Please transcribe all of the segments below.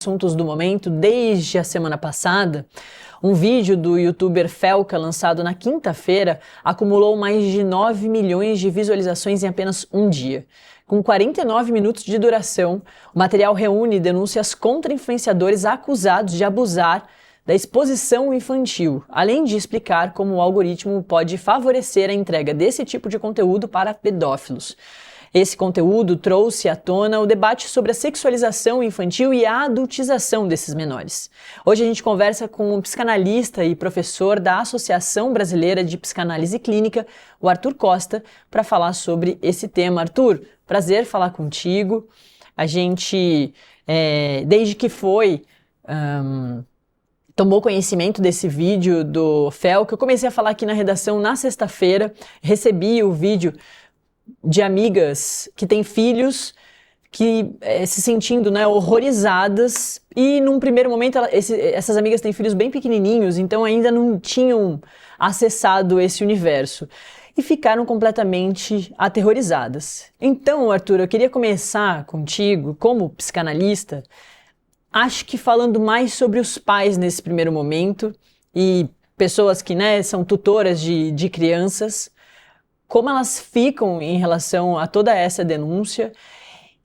Assuntos do momento. Desde a semana passada, um vídeo do youtuber Felca, lançado na quinta-feira, acumulou mais de 9 milhões de visualizações em apenas um dia. Com 49 minutos de duração, o material reúne denúncias contra influenciadores acusados de abusar da exposição infantil, além de explicar como o algoritmo pode favorecer a entrega desse tipo de conteúdo para pedófilos. Esse conteúdo trouxe à tona o debate sobre a sexualização infantil e a adultização desses menores. Hoje a gente conversa com um psicanalista e professor da Associação Brasileira de Psicanálise Clínica, o Arthur Costa, para falar sobre esse tema. Arthur, prazer falar contigo. A gente, desde que tomou conhecimento desse vídeo do Felca, eu comecei a falar aqui na redação na sexta-feira, recebi o vídeo de amigas que têm filhos que se sentindo, horrorizadas, e num primeiro momento essas amigas têm filhos bem pequenininhos, então ainda não tinham acessado esse universo e ficaram completamente aterrorizadas. Então, Arthur, eu queria começar contigo, como psicanalista, acho que falando mais sobre os pais nesse primeiro momento e pessoas que são tutoras de crianças, como elas ficam em relação a toda essa denúncia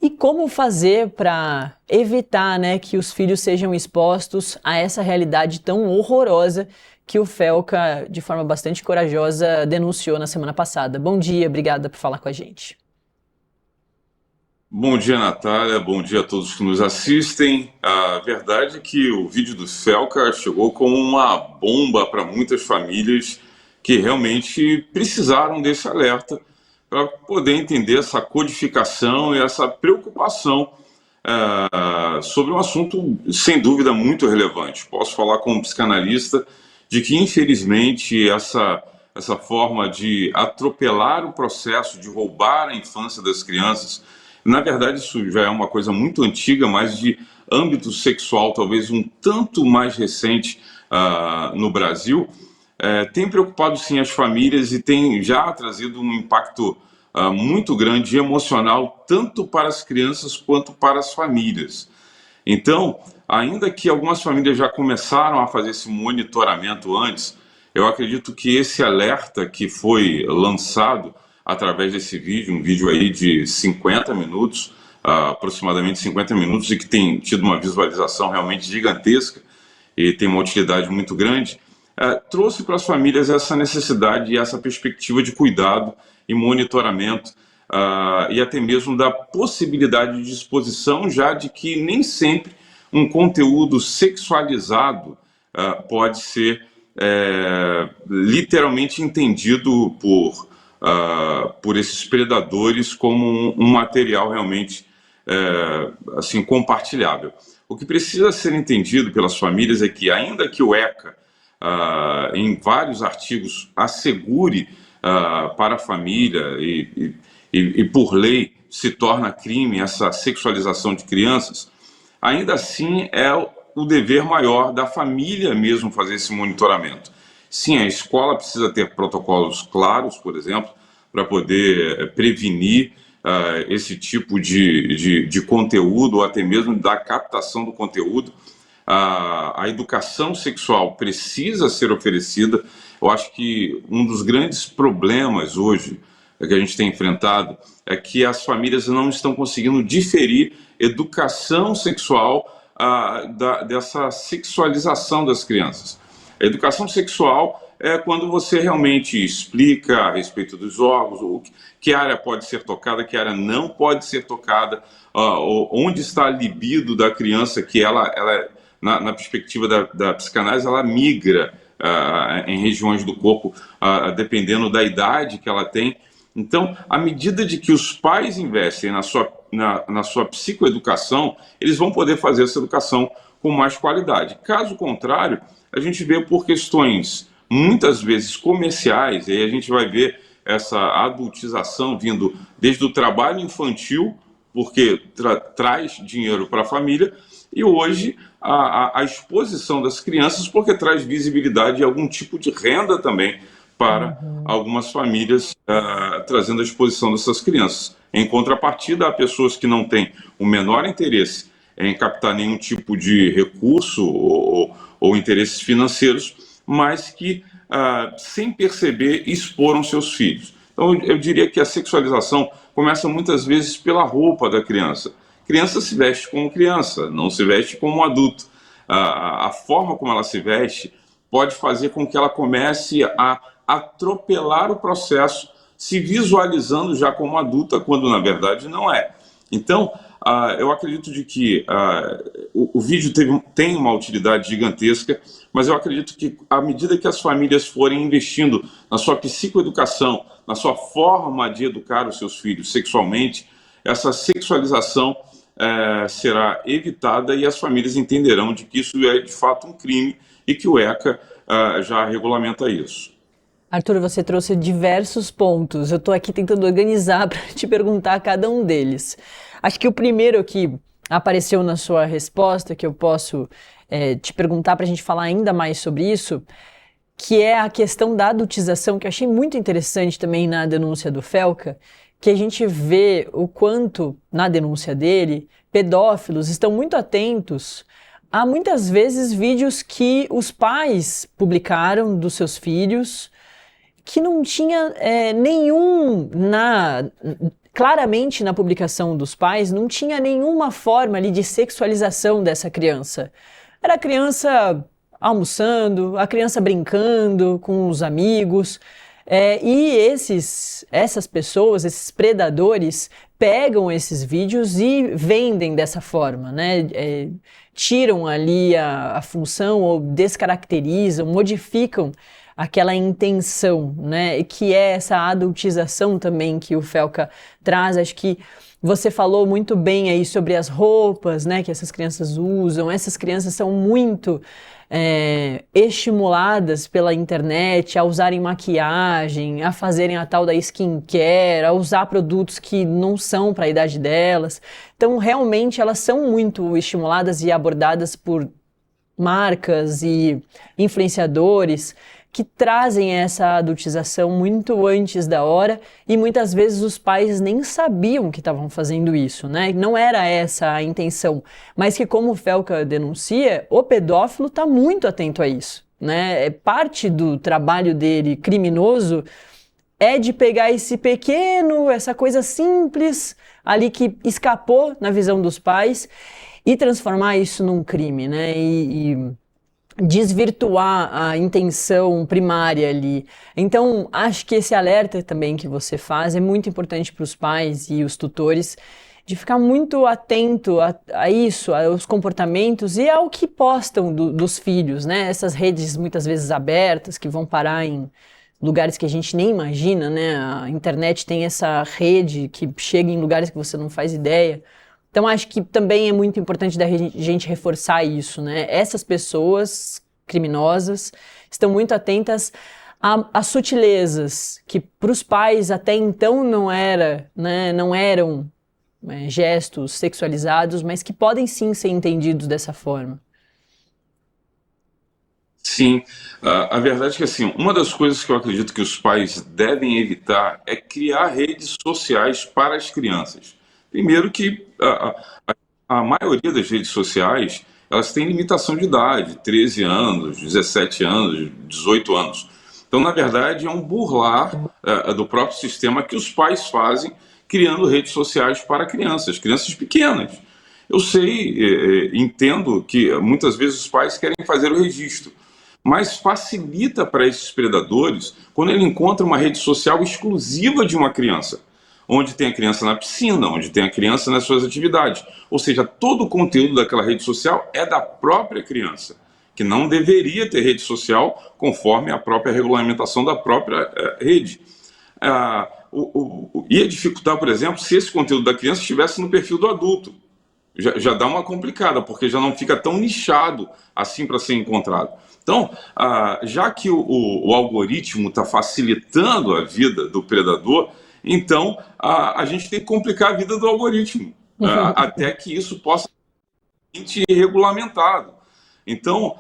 e como fazer para evitar que os filhos sejam expostos a essa realidade tão horrorosa que o Felca, de forma bastante corajosa, denunciou na semana passada. Bom dia, obrigada por falar com a gente. Bom dia, Natália, bom dia a todos que nos assistem. A verdade é que o vídeo do Felca chegou como uma bomba para muitas famílias que realmente precisaram desse alerta para poder entender essa codificação e essa preocupação sobre um assunto, sem dúvida, muito relevante. Posso falar como psicanalista de que, infelizmente, essa forma de atropelar o processo, de roubar a infância das crianças, na verdade, isso já é uma coisa muito antiga, mas de âmbito sexual, talvez um tanto mais recente no Brasil, tem preocupado sim as famílias e tem já trazido um impacto muito grande emocional, tanto para as crianças quanto para as famílias. Então, ainda que algumas famílias já começaram a fazer esse monitoramento antes, eu acredito que esse alerta que foi lançado através desse vídeo, um vídeo aí de 50 minutos, aproximadamente 50 minutos, e que tem tido uma visualização realmente gigantesca e tem uma utilidade muito grande, trouxe para as famílias essa necessidade e essa perspectiva de cuidado e monitoramento, e até mesmo da possibilidade de exposição, já de que nem sempre um conteúdo sexualizado pode ser literalmente entendido por esses predadores como um material realmente assim, compartilhável. O que precisa ser entendido pelas famílias é que, ainda que o ECA, em vários artigos, assegure para a família e por lei se torna crime essa sexualização de crianças, ainda assim é o dever maior da família mesmo fazer esse monitoramento. Sim, a escola precisa ter protocolos claros, por exemplo, para poder prevenir esse tipo de conteúdo, ou até mesmo da captação do conteúdo. A educação sexual precisa ser oferecida. Eu acho que um dos grandes problemas hoje que a gente tem enfrentado é que as famílias não estão conseguindo diferir educação sexual dessa sexualização das crianças. A educação sexual é quando você realmente explica a respeito dos órgãos, que área pode ser tocada, que área não pode ser tocada, onde está a libido da criança, que ela na perspectiva da psicanálise, ela migra em regiões do corpo, dependendo da idade que ela tem. Então, à medida de que os pais investem na sua psicoeducação, eles vão poder fazer essa educação com mais qualidade. Caso contrário, a gente vê por questões muitas vezes comerciais, e aí a gente vai ver essa adultização vindo desde o trabalho infantil, porque traz dinheiro para a família, e hoje a exposição das crianças, porque traz visibilidade e algum tipo de renda também para algumas famílias, trazendo a exposição dessas crianças. Em contrapartida, há pessoas que não têm o menor interesse em captar nenhum tipo de recurso ou interesses financeiros, mas que, sem perceber, exporam seus filhos. Então, eu diria que a sexualização começa muitas vezes pela roupa da criança. Criança se veste como criança, não se veste como um adulto. A forma como ela se veste pode fazer com que ela comece a atropelar o processo, se visualizando já como adulta, quando na verdade não é. Então, eu acredito de que o vídeo tem uma utilidade gigantesca, mas eu acredito que à medida que as famílias forem investindo na sua psicoeducação, na sua forma de educar os seus filhos sexualmente, essa sexualização será evitada e as famílias entenderão de que isso é de fato um crime e que o ECA já regulamenta isso. Arthur, você trouxe diversos pontos. Eu estou aqui tentando organizar para te perguntar cada um deles. Acho que o primeiro que apareceu na sua resposta, que eu posso te perguntar para a gente falar ainda mais sobre isso, que é a questão da adultização, que eu achei muito interessante também na denúncia do Felca, que a gente vê o quanto, na denúncia dele, pedófilos estão muito atentos a muitas vezes vídeos que os pais publicaram dos seus filhos, que não tinha claramente na publicação dos pais, não tinha nenhuma forma ali de sexualização dessa criança. Era a criança almoçando, a criança brincando com os amigos, e essas pessoas, esses predadores, pegam esses vídeos e vendem dessa forma, né? Tiram ali a função ou descaracterizam, modificam aquela intenção, né, que é essa adultização também que o Felca traz. Acho que você falou muito bem aí sobre as roupas, né, que essas crianças usam. Essas crianças são muito estimuladas pela internet a usarem maquiagem, a fazerem a tal da skincare, a usar produtos que não são para a idade delas. Então, realmente, elas são muito estimuladas e abordadas por marcas e influenciadores que trazem essa adultização muito antes da hora, e muitas vezes os pais nem sabiam que estavam fazendo isso, né? Não era essa a intenção, mas que, como o Felca denuncia, o pedófilo está muito atento a isso, né? Parte do trabalho dele criminoso é de pegar essa coisa simples ali que escapou na visão dos pais e transformar isso num crime, né? E desvirtuar a intenção primária ali. Então, acho que esse alerta também que você faz é muito importante para os pais e os tutores, de ficar muito atento a isso, aos comportamentos e ao que postam dos filhos, né? Essas redes muitas vezes abertas, que vão parar em lugares que a gente nem imagina, né? A internet tem essa rede que chega em lugares que você não faz ideia. Então, acho que também é muito importante da gente reforçar isso, né? Essas pessoas criminosas estão muito atentas a sutilezas que para os pais até então não eram gestos sexualizados, mas que podem sim ser entendidos dessa forma. Sim, a verdade é que assim, uma das coisas que eu acredito que os pais devem evitar é criar redes sociais para as crianças. Primeiro que a maioria das redes sociais, elas têm limitação de idade, 13 anos, 17 anos, 18 anos. Então, na verdade, é um burlar do próprio sistema que os pais fazem criando redes sociais para crianças pequenas. Eu sei, entendo que muitas vezes os pais querem fazer o registro, mas facilita para esses predadores quando ele encontra uma rede social exclusiva de uma criança, onde tem a criança na piscina, onde tem a criança nas suas atividades. Ou seja, todo o conteúdo daquela rede social é da própria criança, que não deveria ter rede social conforme a própria regulamentação da própria rede. Ia dificultar, por exemplo, se esse conteúdo da criança estivesse no perfil do adulto. Já dá uma complicada, porque já não fica tão nichado assim para ser encontrado. Então, já que o algoritmo está facilitando a vida do predador, então a gente tem que complicar a vida do algoritmo, até que isso possa ser regulamentado. Então,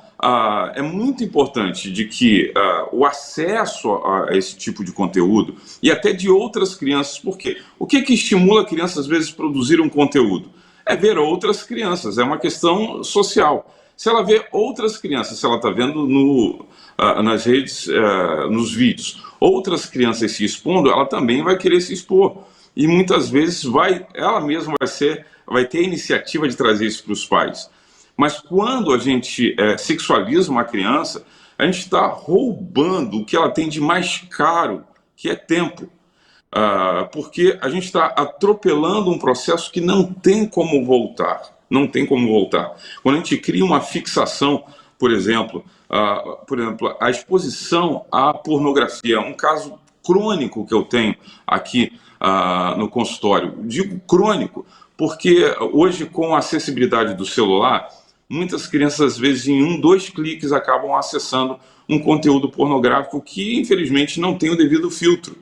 é muito importante de que o acesso a esse tipo de conteúdo, e até de outras crianças, porque o que estimula a criança, às vezes, a produzir um conteúdo? é ver outras crianças, é uma questão social. Se ela vê outras crianças, se ela está vendo nas redes, nos vídeos, outras crianças se expondo, ela também vai querer se expor. E muitas vezes ela mesma vai ter a iniciativa de trazer isso para os pais. Mas quando a gente sexualiza uma criança, a gente está roubando o que ela tem de mais caro, que é tempo. Porque a gente está atropelando um processo que não tem como voltar. Não tem como voltar. Quando a gente cria uma fixação, por exemplo, a exposição à pornografia, um caso crônico que eu tenho aqui no consultório. Digo crônico, porque hoje, com a acessibilidade do celular, muitas crianças, às vezes, em 2 cliques, acabam acessando um conteúdo pornográfico que, infelizmente, não tem o devido filtro.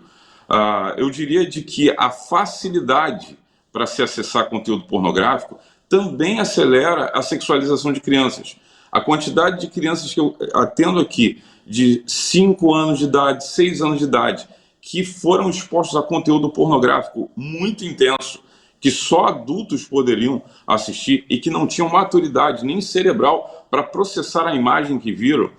Eu diria de que a facilidade para se acessar conteúdo pornográfico também acelera a sexualização de crianças. A quantidade de crianças que eu atendo aqui, de 5 anos de idade, 6 anos de idade, que foram expostos a conteúdo pornográfico muito intenso, que só adultos poderiam assistir e que não tinham maturidade nem cerebral para processar a imagem que viram,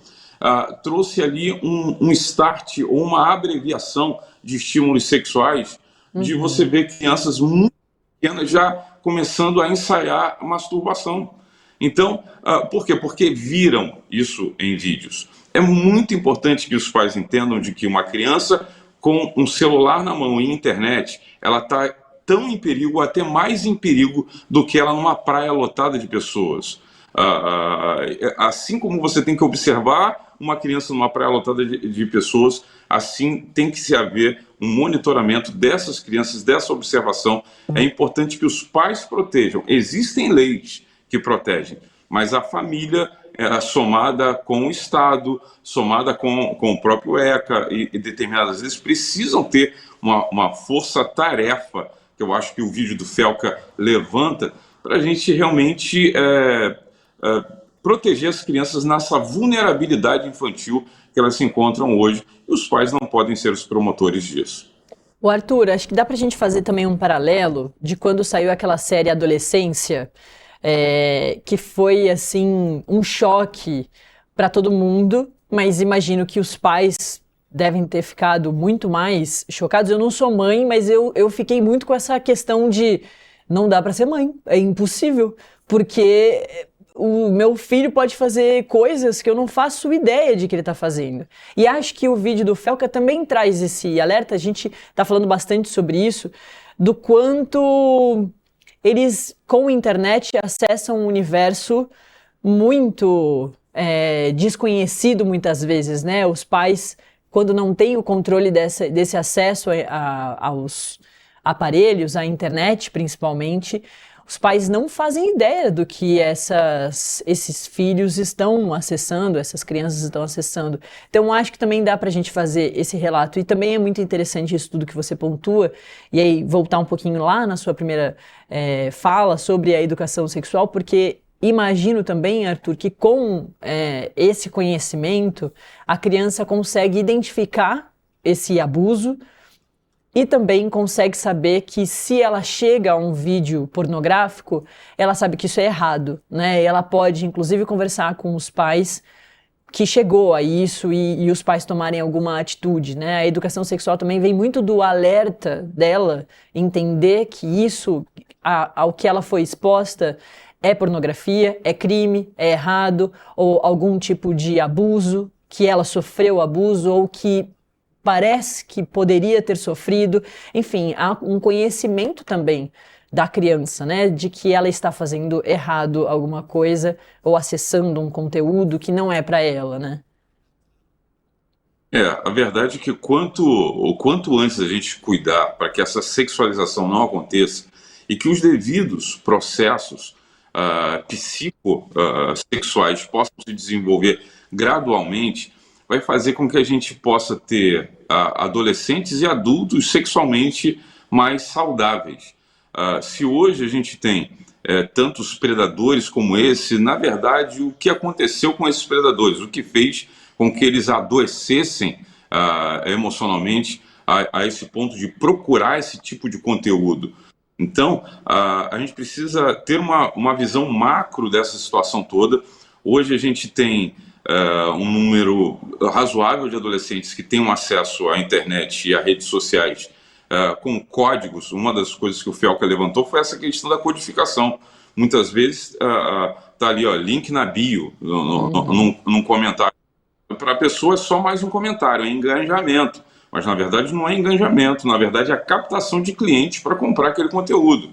trouxe ali um start ou uma abreviação de estímulos sexuais, de você ver crianças muito pequenas já começando a ensaiar a masturbação. Então, por quê? Porque viram isso em vídeos. É muito importante que os pais entendam de que uma criança com um celular na mão e internet, ela está tão em perigo, até mais em perigo, do que ela numa praia lotada de pessoas. Assim como você tem que observar uma criança numa praia lotada de pessoas, assim tem que se haver um monitoramento dessas crianças, dessa observação. É importante que os pais protejam. Existem leis que protegem, mas a família, somada com o Estado, somada com o próprio ECA e determinadas vezes, precisam ter uma força-tarefa, que eu acho que o vídeo do Felca levanta, para a gente realmente proteger as crianças nessa vulnerabilidade infantil que elas se encontram hoje, e os pais não podem ser os promotores disso. O Arthur, acho que dá pra gente fazer também um paralelo de quando saiu aquela série Adolescência, que foi assim um choque para todo mundo, mas imagino que os pais devem ter ficado muito mais chocados. Eu não sou mãe, mas eu fiquei muito com essa questão de não dá para ser mãe, é impossível, porque o meu filho pode fazer coisas que eu não faço ideia de que ele está fazendo. E acho que o vídeo do Felca também traz esse alerta. A gente está falando bastante sobre isso, do quanto eles, com a internet, acessam um universo muito desconhecido muitas vezes, né? Os pais, quando não têm o controle desse acesso aos aparelhos, à internet principalmente, os pais não fazem ideia do que esses filhos estão acessando, essas crianças estão acessando. Então, acho que também dá para a gente fazer esse relato. E também é muito interessante isso tudo que você pontua, e aí voltar um pouquinho lá na sua primeira fala sobre a educação sexual, porque imagino também, Arthur, que com esse conhecimento, a criança consegue identificar esse abuso, e também consegue saber que se ela chega a um vídeo pornográfico, ela sabe que isso é errado, né? E ela pode, inclusive, conversar com os pais que chegou a isso e os pais tomarem alguma atitude, né? A educação sexual também vem muito do alerta dela, entender que isso, ao que ela foi exposta, é pornografia, é crime, é errado, ou algum tipo de abuso, que ela sofreu abuso ou que parece que poderia ter sofrido. Enfim, há um conhecimento também da criança, né, de que ela está fazendo errado alguma coisa ou acessando um conteúdo que não é para ela, né? A verdade é que o quanto antes a gente cuidar para que essa sexualização não aconteça e que os devidos processos psicossexuais possam se desenvolver gradualmente, vai fazer com que a gente possa ter adolescentes e adultos sexualmente mais saudáveis. Se hoje a gente tem tantos predadores como esse, na verdade, o que aconteceu com esses predadores? O que fez com que eles adoecessem emocionalmente a esse ponto de procurar esse tipo de conteúdo? Então, a gente precisa ter uma visão macro dessa situação toda. Hoje a gente tem um número razoável de adolescentes que têm um acesso à internet e a redes sociais com códigos. Uma das coisas que o Felca levantou foi essa questão da codificação. Muitas vezes está ali, ó, link na bio, num comentário. Para a pessoa é só mais um comentário, é engajamento. Mas, na verdade, não é engajamento. Na verdade, é a captação de clientes para comprar aquele conteúdo,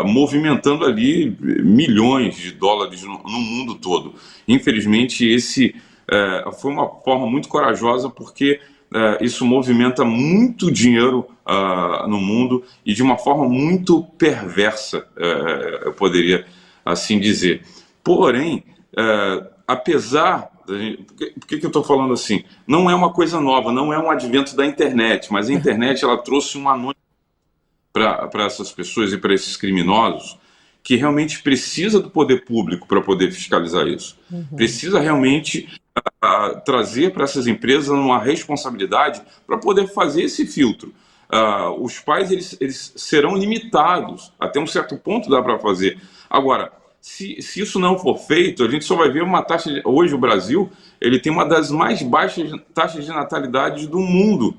movimentando ali milhões de dólares no mundo todo. Infelizmente, esse foi uma forma muito corajosa, porque isso movimenta muito dinheiro no mundo e de uma forma muito perversa, eu poderia assim dizer. Porém, apesar... Por que eu estou falando assim? Não é uma coisa nova, não é um advento da internet, mas a internet ela trouxe uma anônima para essas pessoas e para esses criminosos, que realmente precisa do poder público para poder fiscalizar isso. Precisa realmente trazer para essas empresas uma responsabilidade para poder fazer esse filtro. Os pais eles serão limitados, até um certo ponto dá para fazer. Agora, se isso não for feito, a gente só vai ver uma taxa... Hoje o Brasil ele tem uma das mais baixas taxas de natalidade do mundo,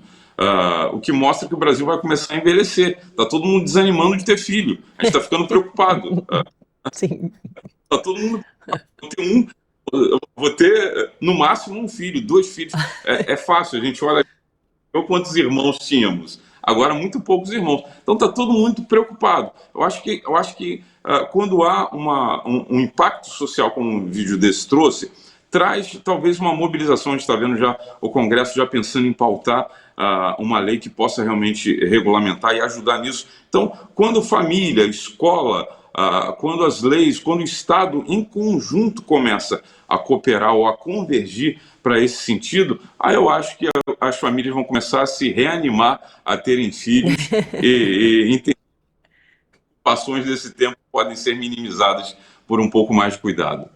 o que mostra que o Brasil vai começar a envelhecer. Está todo mundo desanimando de ter filho. A gente está ficando preocupado. Sim. Está todo mundo... Vou ter no máximo um filho, 2 filhos. É fácil, a gente olha quantos irmãos tínhamos. Agora, muito poucos irmãos. Então, está todo mundo muito preocupado. Eu acho que quando há um impacto social, como um vídeo desse trouxe, traz talvez uma mobilização. A gente está vendo já o Congresso já pensando em pautar uma lei que possa realmente regulamentar e ajudar nisso. Então, quando família, escola, quando as leis, quando o Estado em conjunto começa a cooperar ou a convergir para esse sentido, aí eu acho que as famílias vão começar a se reanimar a terem filhos e entender que as ações desse tempo podem ser minimizadas por um pouco mais de cuidado.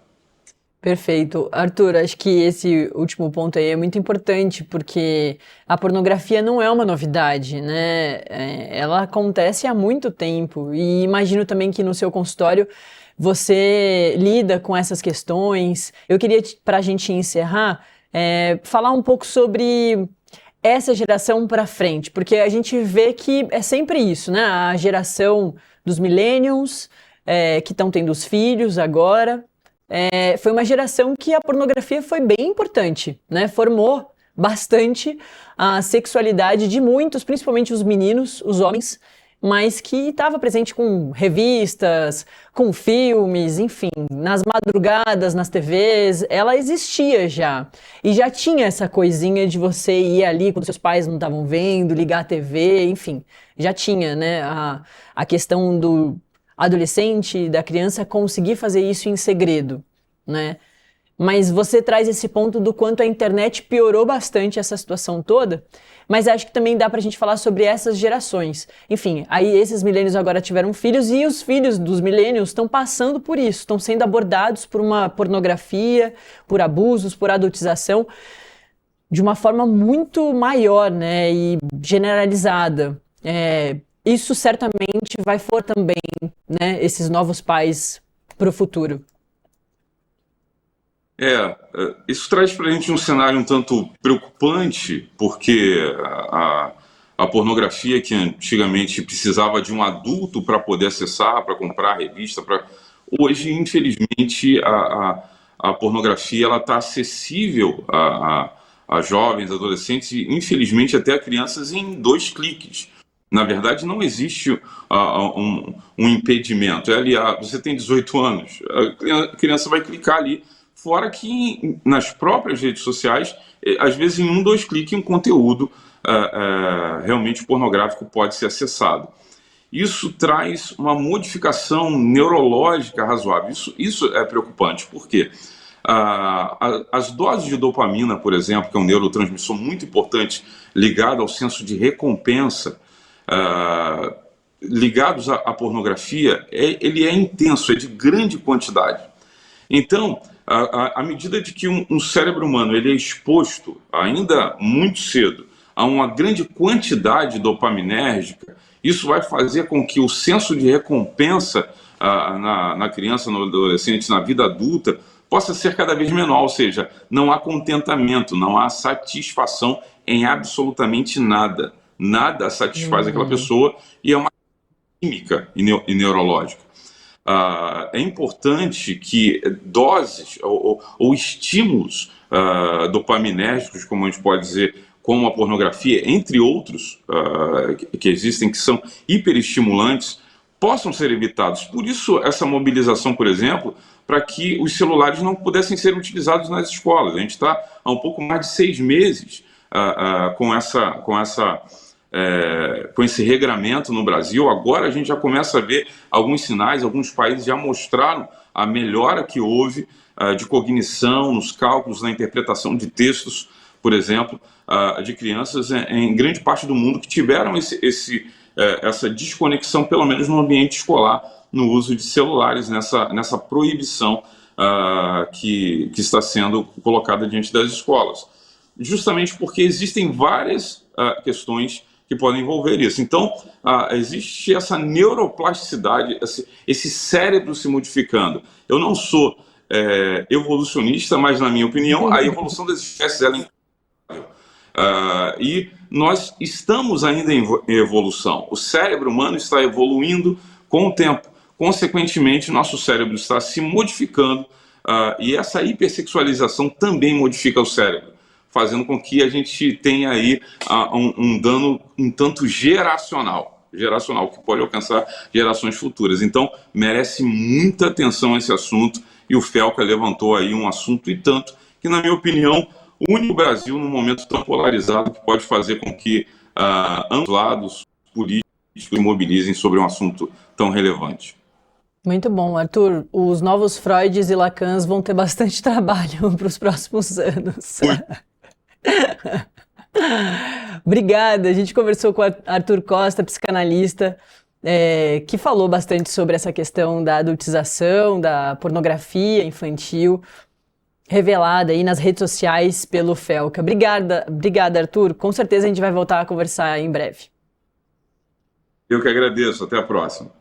Perfeito. Arthur, acho que esse último ponto aí é muito importante, porque a pornografia não é uma novidade, né? Ela acontece há muito tempo, e imagino também que no seu consultório você lida com essas questões. Eu queria, para a gente encerrar, falar um pouco sobre essa geração para frente, porque a gente vê que é sempre isso, né? A geração dos millennials, que estão tendo os filhos agora, foi uma geração que a pornografia foi bem importante, né? Formou bastante a sexualidade de muitos, principalmente os meninos, os homens, mas que estava presente com revistas, com filmes, enfim, nas madrugadas, nas TVs, ela existia já. E já tinha essa coisinha de você ir ali quando seus pais não estavam vendo, ligar a TV, enfim, já tinha, né, a questão do adolescente, da criança conseguir fazer isso em segredo, né? Mas você traz esse ponto do quanto a internet piorou bastante essa situação toda, mas acho que também dá pra gente falar sobre essas gerações. Enfim, aí esses milênios agora tiveram filhos e os filhos dos milênios estão passando por isso, estão sendo abordados por uma pornografia, por abusos, por adultização, de uma forma muito maior, né, e generalizada. Isso certamente vai for também, né, esses novos pais para o futuro. Isso traz para a gente um cenário um tanto preocupante, porque a pornografia, que antigamente precisava de um adulto para poder acessar, para comprar a revista, hoje, infelizmente, a pornografia está acessível a jovens, adolescentes e, infelizmente, até a crianças em 2 cliques. Na verdade, não existe um impedimento. Você tem 18 anos, a criança vai clicar ali. Fora que nas próprias redes sociais, às vezes em 1, 2 cliques, um conteúdo realmente pornográfico pode ser acessado. Isso traz uma modificação neurológica razoável. Isso é preocupante, por quê? As doses de dopamina, por exemplo, que é um neurotransmissor muito importante ligado ao senso de recompensa, ligados à pornografia, ele é intenso, é de grande quantidade. Então, à medida de que um cérebro humano ele é exposto ainda muito cedo a uma grande quantidade dopaminérgica, isso vai fazer com que o senso de recompensa na criança, no adolescente, na vida adulta, possa ser cada vez menor, ou seja, não há contentamento, não há satisfação em absolutamente nada. Nada satisfaz aquela pessoa e é uma química e neurológica. É importante que doses ou estímulos dopaminérgicos, como a gente pode dizer, como a pornografia, entre outros que existem, que são hiperestimulantes, possam ser evitados. Por isso, essa mobilização, por exemplo, para que os celulares não pudessem ser utilizados nas escolas. A gente está há um pouco mais de 6 meses com esse regramento no Brasil. Agora a gente já começa a ver alguns sinais, alguns países já mostraram a melhora que houve de cognição, nos cálculos, na interpretação de textos, por exemplo, de crianças em grande parte do mundo que tiveram essa desconexão, pelo menos no ambiente escolar, no uso de celulares, nessa proibição que está sendo colocada diante das escolas. Justamente porque existem várias questões que podem envolver isso. Então, existe essa neuroplasticidade, esse cérebro se modificando. Eu não sou evolucionista, mas, na minha opinião, a evolução das espécies ela é inevitável. E nós estamos ainda em evolução. O cérebro humano está evoluindo com o tempo. Consequentemente, nosso cérebro está se modificando e essa hipersexualização também modifica o cérebro, fazendo com que a gente tenha aí um dano um tanto geracional, que pode alcançar gerações futuras. Então, merece muita atenção esse assunto, e o Felca levantou aí um assunto e tanto, que, na minha opinião, une o Brasil num momento tão polarizado que pode fazer com que ambos lados políticos se mobilizem sobre um assunto tão relevante. Muito bom, Arthur. Os novos Freuds e Lacans vão ter bastante trabalho para os próximos anos. Obrigada. A gente conversou com o Arthur Costa, psicanalista, que falou bastante sobre essa questão da adultização, da pornografia infantil, revelada aí nas redes sociais pelo Felca. Obrigada, Arthur. Com certeza a gente vai voltar a conversar em breve. Eu que agradeço. Até a próxima.